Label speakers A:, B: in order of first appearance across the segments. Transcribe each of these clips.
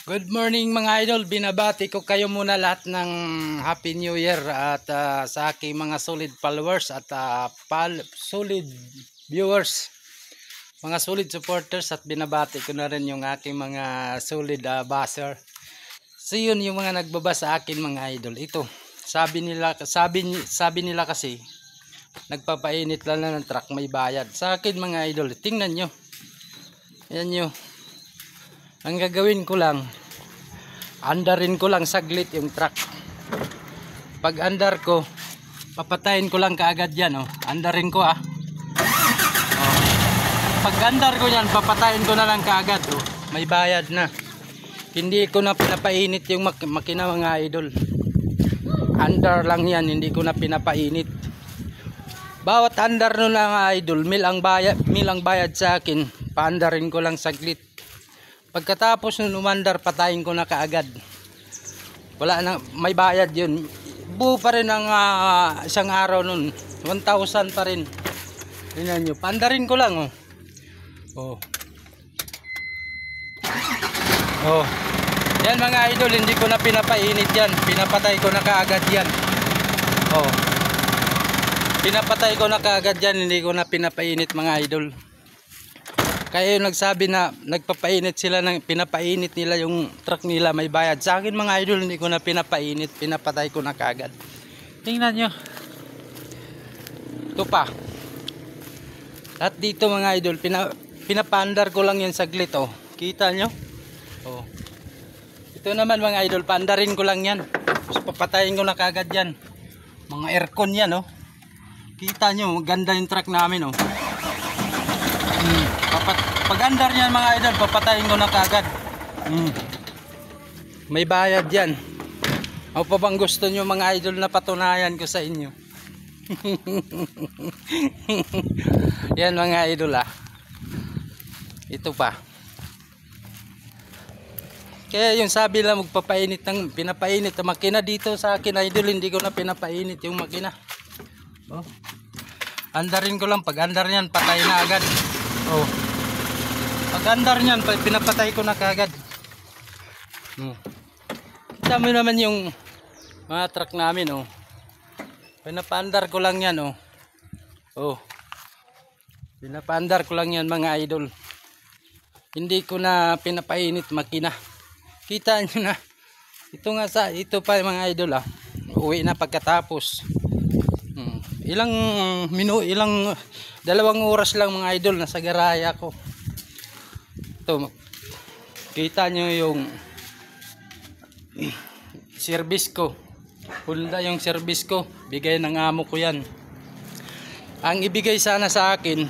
A: Good morning mga idol, binabati ko kayo muna lahat ng Happy New Year at sa aking mga solid followers at solid viewers, mga solid supporters, at binabati ko na rin yung aking mga solid basher. So yun yung mga nagbaba sa akin mga idol. Ito, sabi nila kasi nagpapainit lang ng truck, may bayad. Sa akin mga idol, tingnan nyo. Ayan nyo. Ang gagawin ko lang, andarin ko lang saglit yung truck. Pag andar ko, papatayin ko lang kaagad yan. Andarin ko Oh. Pag andar ko yan, papatayin ko na lang kaagad. May bayad na. Hindi ko na pinapainit yung makina mga idol. Andar lang yan, hindi ko na pinapainit. Bawat andar nun mga idol, mil ang bayad sa akin. Paandarin ko lang saglit. Pagkatapos nung umandar, patayin ko na kaagad. Wala na, may bayad yun. Buo pa rin ang isang araw nun. 1,000 pa rin. Tingnan nyo, paandarin ko lang Oh. Yan mga idol, hindi ko na pinapainit yan. Pinapatay ko na kaagad yan. Pinapatay ko na kaagad yan, hindi ko na pinapainit mga idol. Kaya yung nagsabi na nagpapainit sila, pinapainit nila yung truck nila, may bayad. Sa akin mga idol, hindi ko na pinapainit, pinapatay ko na kagad. Tingnan nyo. Ito pa. At dito mga idol, pinapandar ko lang yan saglit. Kita nyo? Ito naman mga idol, pandarin ko lang yan. Tapos papatayin ko na kagad yan. Mga aircon yan. Kita nyo, ganda yung truck namin. Pag andar yan mga idol, papatayin ko na kagad. May bayad yan. Ano pa bang gusto nyo mga idol na patunayan ko sa inyo? Yan mga idol Ito pa. Kaya yung sabi lang pinapainit ang makina dito sa akin idol, hindi ko na pinapainit yung makina. Andarin ko lang, pag andar yan, patay na agad. Pag andar niyan, pinapatay ko na kagad. Kita mo naman yung mga truck namin. Pinapaandar ko lang yan. Pinapaandar ko lang yan mga idol. Hindi ko na pinapainit makina. Kita nyo na. Ito pa mga idol uwi na pagkatapos. Dalawang oras lang mga idol, nasa garaya ko. Ito, kita nyo yung service ko. Honda yung service ko, bigay ng amo ko yan. Ang ibigay sana sa akin,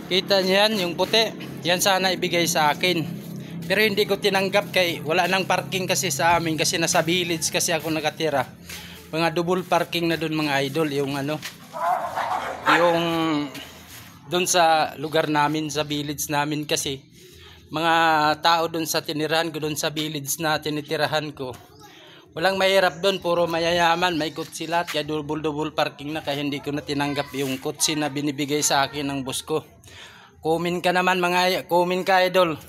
A: kita nyo yan, yung puti, yan sana ibigay sa akin. Pero hindi ko tinanggap kay wala nang parking kasi sa amin, kasi nasa village kasi ako nakatira. Mga double parking na doon mga idol, yung doon sa lugar namin, sa village namin, kasi mga tao doon sa tinirahan ko, doon sa village na tinitirahan ko, walang mahirap doon, puro mayayaman, may kutsi lahat, kaya double parking na, kaya hindi ko na tinanggap yung kutsi na binibigay sa akin ng boss ko. Comment ka naman mga idol.